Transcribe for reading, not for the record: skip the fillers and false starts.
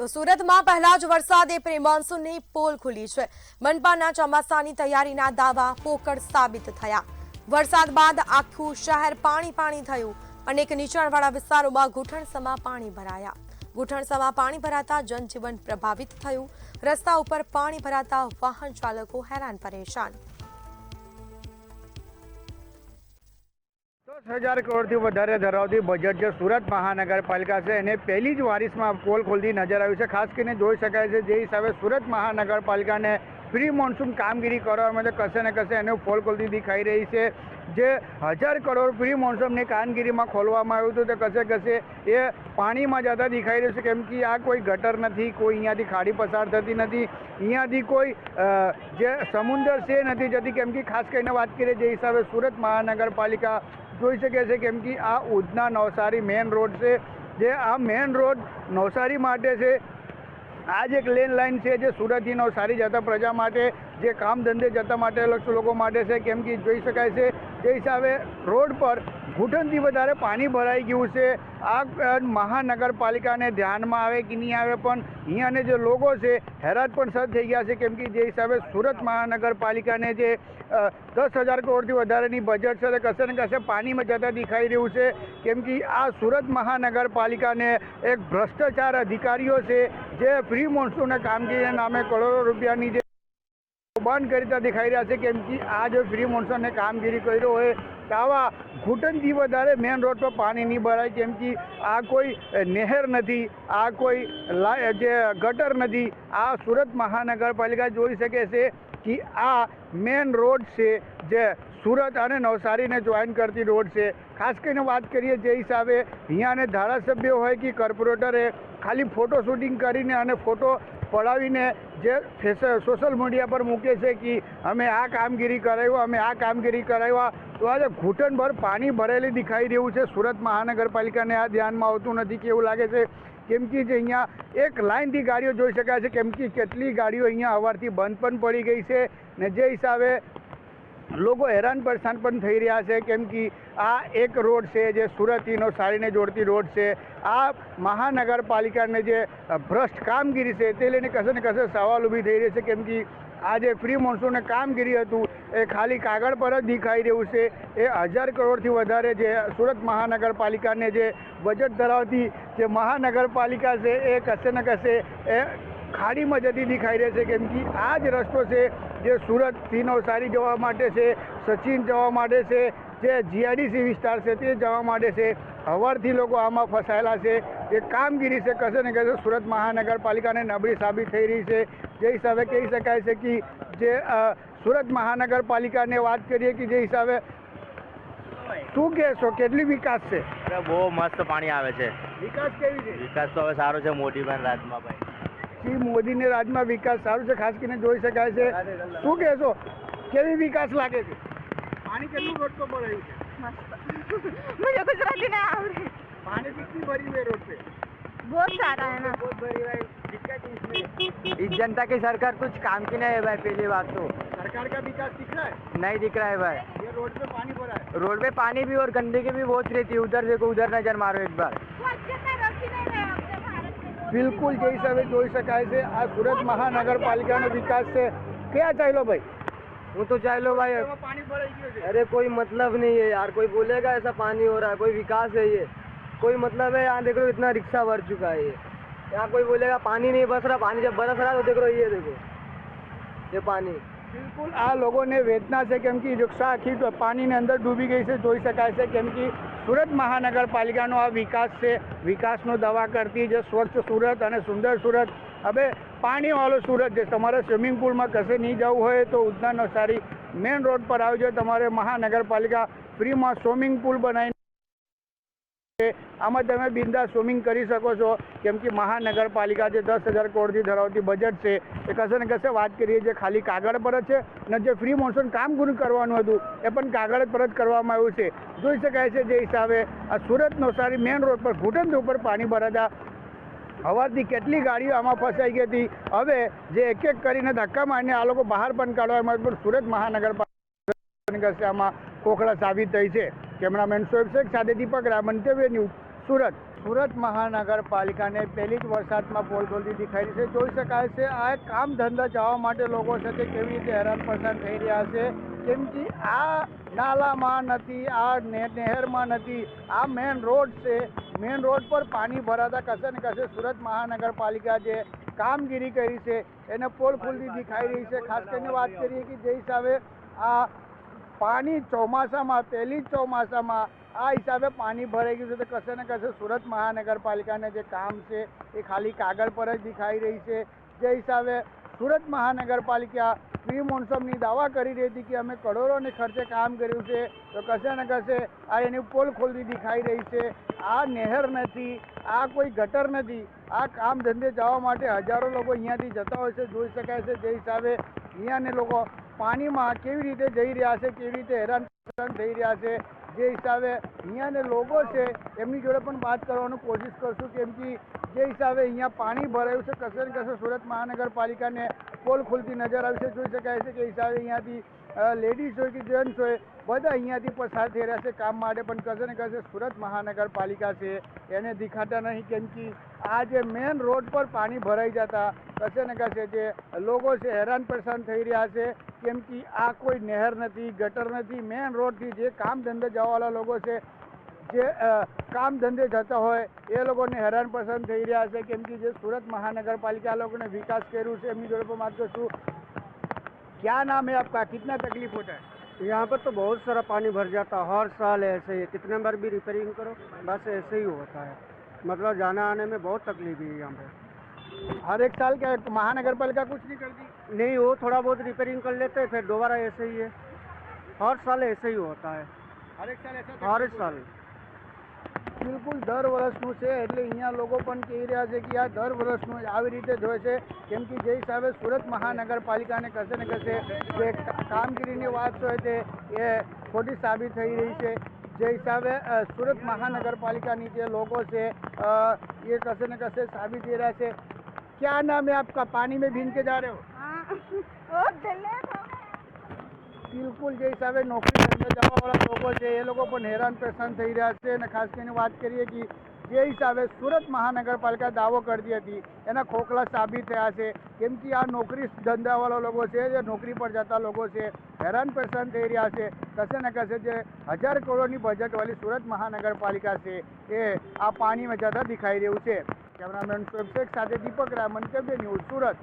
તો સુરતમાં પહેલા જ વરસાદે પ્રી મોન્સૂનની પોલ ખુલી છે। મનપાના ચોમાસાની તૈયારીના દાવા પોકળ સાબિત થયા। વરસાદ બાદ આખું શહેર પાણી થયું। અનેક નીચાણવાળા વિસ્તારોમાં ઘૂંટણસમા પાણી ભરાયા। ઘૂંટણસમા પાણી ભરાતા જનજીવન પ્રભાવિત થયું। રસ્તા ઉપર પાણી ભરાતા વાહન ચાલકો હેરાન પરેશાન। 10,000 કરોડથી વધારે ધરાવતી બજેટ જે સુરત મહાનગરપાલિકા છે એને પહેલી જ વારીસમાં પોલ ખોલતી નજર આવી છે। ખાસ કરીને જોઈ શકાય છે જે હિસાબે સુરત મહાનગરપાલિકાને પ્રી મોન્સૂન કામગીરી કરવા માટે કશે ને કશે એને પોલ ખોલતી દેખાઈ રહી છે। જે 1,000 કરોડ પ્રી મોન્સૂનની કામગીરીમાં ખોલવામાં આવ્યું હતું તે કશે એ પાણીમાં જતા દેખાઈ રહ્યું છે, કેમ કે આ કોઈ ગટર નથી, કોઈ અહીંયાથી ખાડી પસાર થતી નથી, અહીંયાથી કોઈ જે સમુદ્ર છે નથી જતી, કેમ કે ખાસ કરીને વાત કરીએ જે હિસાબે સુરત મહાનગરપાલિકા જોઈ શકે છે, કેમ કે આ ઉધના નવસારી મેન રોડ છે। જે આ મેન રોડ નવસારી માટે છે। આ જ એક લેન લાઇન છે જે સુરતથી નવસારી જતા પ્રજા માટે, જે કામ ધંધે જતા માટે લોકો માટે છે, કેમ કે જોઈ શકાય છે જે હિસાબે રોડ પર ઘૂંટણથી વધારે પાણી ભરાઈ ગયું છે। આ મહાનગરપાલિકાને ધ્યાનમાં આવે કે નહીં આવે, પણ અહીંયાને જે લોકો છે હેરાન પણ સર થઈ ગયા છે, કેમ કે જે હિસાબે સુરત મહાનગરપાલિકાને જે 10,000 કરોડથી વધારેની બજેટ છે તે કશે ને કશે પાણીમાં જતા દેખાઈ રહ્યું છે, કેમ કે આ સુરત મહાનગરપાલિકાને એક ભ્રષ્ટાચાર અધિકારીઓ છે જે પ્રી મોન્સૂનના કામગીરીના નામે કરોડો રૂપિયાની જે બંધ કરતા દેખાઈ રહ્યા છે, કેમ કે આ જો પ્રી મોન્સૂનને કામગીરી કર્યો હોય તો આવા ઘૂંટણથી વધારે મેન રોડ પર પાણી નહીં ભરાય, કેમ કે આ કોઈ નહેર નથી, આ કોઈ જે ગટર નથી। આ સુરત મહાનગરપાલિકા જોઈ શકે છે કે આ મેન રોડ છે જે સુરત અને નવસારીને જોઈન કરતી રોડ છે। ખાસ કરીને વાત કરીએ જે હિસાબે અહીંયાને ધારાસભ્ય હોય કે કોર્પોરેટરે ખાલી ફોટો શૂટિંગ કરીને અને ફોટો પડાવીને જે સોશિયલ મીડિયા પર મૂકે છે કે અમે આ કામગીરી કરાવ્યું, અમે આ કામગીરી કરાવ્યા, તો આજે ઘૂંટણભર પાણી ભરેલી દેખાઈ રહ્યું છે। સુરત મહાનગરપાલિકાને આ ધ્યાનમાં આવતું નથી કે એવું લાગે છે, કેમ કે જે અહીંયા એક લાઇનથી ગાડીઓ જોઈ શકાય છે, કેમ કે કેટલી ગાડીઓ અહીંયા સવારથી બંધ પણ પડી ગઈ છે ને જે હિસાબે લોકો હેરાન પરેશાન પણ થઈ રહ્યા છે, કેમ કે આ એક રોડ છે જે સુરતથી નવસારીને જોડતી રોડ છે। આ મહાનગરપાલિકાને જે ભ્રષ્ટ કામગીરી છે તે લઈને કશે ને કશે સવાલ ઊભી થઈ રહી છે, કેમ કે આ જે પ્રી મોન્સૂનને કામગીરી હતું એ ખાલી કાગળ પર જ દેખાઈ રહ્યું છે। એ 1,000 કરોડથી વધારે જે સુરત મહાનગરપાલિકાને જે બજેટ ધરાવતી જે મહાનગરપાલિકા છે એ કશે ને કશે એ ખાડીમાં જતી દેખાઈ રહી છે, કેમ કે આ જ રસ્તો છે જે સુરતથી નવસારી જવા માટે છે, સચિન જવા માટે છે, જે જીઆઈડીસી વિસ્તાર છે તે જવા માટે છે। સવારથી લોકો આમાં ફસાયેલા છે। જે કામગીરી છે કશે ને કશે સુરત મહાનગરપાલિકાને નબળી સાબિત થઈ રહી છે। જે હિસાબે કહી શકાય છે કે જે સુરત મહાનગરપાલિકાને વાત કરીએ કે જે હિસાબે શું કહેશો, કેટલી વિકાસ છે? બહુ મસ્ત પાણી આવે છે। વિકાસ કેવી છે? વિકાસ તો હવે સારો છે મોદીભાઈ રાજમાં ભાઈ। શ્રી મોદીને રાજમાં વિકાસ સારું છે, ખાસ કરીને જોઈ શકાય છે। શું કહેશો, કેવી વિકાસ લાગે છે? પાણી કેટલું રોડ પર ભરાયું છે? मुझे गुजराती नहीं आवड़े। पानी कितनी भरी हुई रोड पे? बहुत सारा है ना। बहुत भरी हुई। दिक्कत इसमें इस जनता की सरकार कुछ काम की नहीं है भाई। पहली बात तो सरकार का विकास दिख रहा है? नहीं दिख रहा है भाई। ये रोड पे पानी भरा है। रोड पे पानी भी और गंदगी भी बहुत रहती है। उधर देखो, उधर नजर मारो एक बार। બિલકુલ જે હિસાબે જોઈ શકાય છે આ સુરત મહાનગરપાલિકાનો વિકાસ છે। ક્યાં ચાલ્યો ભાઈ? वो तो चाहे लो भाई। પાણી ભરાઈ ગયું છે। अरे कोई मतलब नहीं है यार। कोई बोलेगा ऐसा पानी हो रहा है, कोई विकास है ये? कोई मतलब है? यहाँ देख लो इतना रिक्शा भर चुका है ये। यहाँ कोई बोलेगा पानी नहीं बस रहा, पानी जब बरस रहा है तो देख लो ये देखो ये पानी। બિલકુલ આ લોકોને વેદના છે, કેમ કે રિક્ષા આખી પાણીની અંદર ડૂબી ગઈ છે। જોઈ શકાય છે કેમ કે સુરત મહાનગરપાલિકાનો આ વિકાસ છે, વિકાસનો દાવા કરતી જે સ્વચ્છ સુરત અને સુંદર સુરત, હવે પાણીવાળો સુરત જે તમારે સ્વિમિંગ પુલમાં કશે નહીં જવું હોય તો ઉધના નવસારી મેન રોડ પર આવજો। તમારે મહાનગરપાલિકા ફ્રીમાં સ્વિમિંગ પુલ બનાવીને આમાં તમે બિંદાસ સ્વિમિંગ કરી શકો છો, કેમ કે મહાનગરપાલિકા જે 10,000 કરોડથી ધરાવતી બજેટ છે એ કશે ને કશે વાત કરીએ જે ખાલી કાગળ પર જ છે અને જે ફ્રી મોન્સૂન કામ કરવાનું હતું એ પણ કાગળ પર જ કરવામાં આવ્યું છે। જોઈ શકાય છે જે હિસાબે આ સુરત નવસારી મેન રોડ પર ઘૂંટણ ઉપર પાણી ભરાતા સવારથી કેટલી ગાડીઓ આમાં ફસાઈ ગઈ હતી। હવે જે એક એક કરીને ધક્કા મારીને આ લોકો બહાર પણ કાઢવામાં આવે, પણ સુરત મહાનગરપાલિકા આમાં કોખડા સાબિત થઈ છે। કેમેરામેન શોએબ શેખ સાથે દીપક રામન, મંતવ્ય ન્યૂઝ, સુરત। સુરત મહાનગરપાલિકાને પહેલી જ વરસાદમાં પોલ ખોલતી દેખાઈ રહી છે. જોઈ શકાય છે આ એક કામ ધંધા જવા માટે લોકો છે તે કેવી રીતે હેરાન પરેશાન થઈ રહ્યા છે. કેમ કે આ નાલામાં નથી, આ નહેરમાં નથી, આ મેન રોડ છે. મેન રોડ પર પાણી ભરાતા કશે ને કશે સુરત મહાનગરપાલિકા જે કામગીરી કરી છે એને પોલ ખોલતી દેખાઈ રહી છે. ખાસ કરીને વાત કરીએ કે જે હિસાબે આ પાણી ચોમાસામાં પહેલી જ ચોમાસામાં આ હિસાબે પાણી ભરાઈ ગયું છે તો કશે ને કશે સુરત મહાનગરપાલિકાને જે કામ છે એ ખાલી કાગળ પર જ દેખાઈ રહી છે. જે હિસાબે સુરત મહાનગરપાલિકા પ્રી મોન્સૂનની દાવા કરી રહી હતી કે અમે કરોડોને ખર્ચે કામ કર્યું છે તો કશે ને કશે આ એની પોલ ખોલતી દેખાઈ રહી છે. આ નહેર નથી, આ કોઈ ગટર નથી, આ કામ ધંધે જવા માટે હજારો લોકો અહીંયાથી જતા હોય છે. જોઈ શકાય છે જે હિસાબે અહીંયાને લોકો પાણીમાં કેવી રીતે જઈ રહ્યા છે, કેવી રીતે હેરાન પરેશાન થઈ રહ્યા છે. જે હિસાબે અહીંયાને લોકો છે એમની જોડે પણ વાત કરવાની કોશિશ કરશું. કેમ કે જે હિસાબે અહીંયા પાણી ભરાયું છે કશે ને કશે સુરત મહાનગરપાલિકાને પોલ ખોલતી નજર આવી છે. જોઈ શકાય છે કે હિસાબે અહીંયાથી લેડીઝ હોય કે જેન્ટ્સ હોય બધા અહીંયાથી પસાર થઈ રહ્યા છે કામ માટે, પણ કશે ને કશે સુરત મહાનગરપાલિકા છે એને દેખાતા નહીં. કેમ કે આ જે મેન રોડ પર પાણી ભરાઈ જતા કશે ને કશે જે લોકો છે હેરાન પરેશાન થઈ રહ્યા છે. કેમ કે આ કોઈ નહેર નથી, ગટર નથી, મેન રોડથી જે કામ ધંધે જવાવાળા લોકો છે જે કામ ધંધે જતા હોય એ લોકોને હેરાન પરેશાન થઈ રહ્યા છે. કેમ કે જે સુરત મહાનગરपालिका लोगों ने विकास કર્યું છે એમની જોડે પણ વાત કરશું. क्या नाम है आपका, कितना तकलीफ होता है? यहाँ पर तो बहुत सारा पानी भर जाता है हर साल ऐसे ही, कितने बार भी रिपेयरिंग करो बस ऐसे ही होता है. मतलब जाने आने में बहुत तकलीफ है यहाँ पे. हर एक साल क्या महानगरपालिका कुछ नहीं करती? नहीं, वो थोड़ा बहुत रिपेयरिंग कर लेते हैं फिर दोबारा ऐसे ही है. हर साल ऐसे ही होता है, हर एक साल ऐसा हर साल. બિલકુલ દર વર્ષનું છે એટલે અહીંયા લોકો પણ કહી રહ્યા છે કે આ દર વર્ષનું આવી રીતે જ હોય છે. કેમ કે જે હિસાબે સુરત મહાનગરપાલિકાને કશે ને કશે જે કામગીરીની વાત હોય તે એ ખોટી સાબિત થઈ રહી છે. જે હિસાબે સુરત મહાનગરપાલિકાની જે લોકો છે એ કશે ને કશે સાબિત થઈ રહ્યા છે. क्या नाम है आपका, पानी में भीग के जा रहे हो? બિલકુલ જે હિસાબે નોકરી ધંધે જવાવાળા લોકો છે એ લોકો પણ હેરાન પરેશાન થઈ રહ્યા છે. અને ખાસ કરીને વાત કરીએ કે જે હિસાબે સુરત મહાનગરપાલિકા દાવો કરતી હતી એના ખોખલા સાબિત થયા છે. કેમ કે આ નોકરી ધંધાવાળા લોકો છે જે નોકરી પર જતા લોકો છે હેરાન પરેશાન થઈ રહ્યા છે. કશે ને કશે જે 1000 કરોડની બજેટવાળી સુરત મહાનગરપાલિકા છે એ આ પાણીમાં જતા દેખાઈ રહ્યું છે. કેમેરામેન શોએબ શેખ સાથે દીપક રાય, મંતવ્ય ન્યૂઝ, સુરત.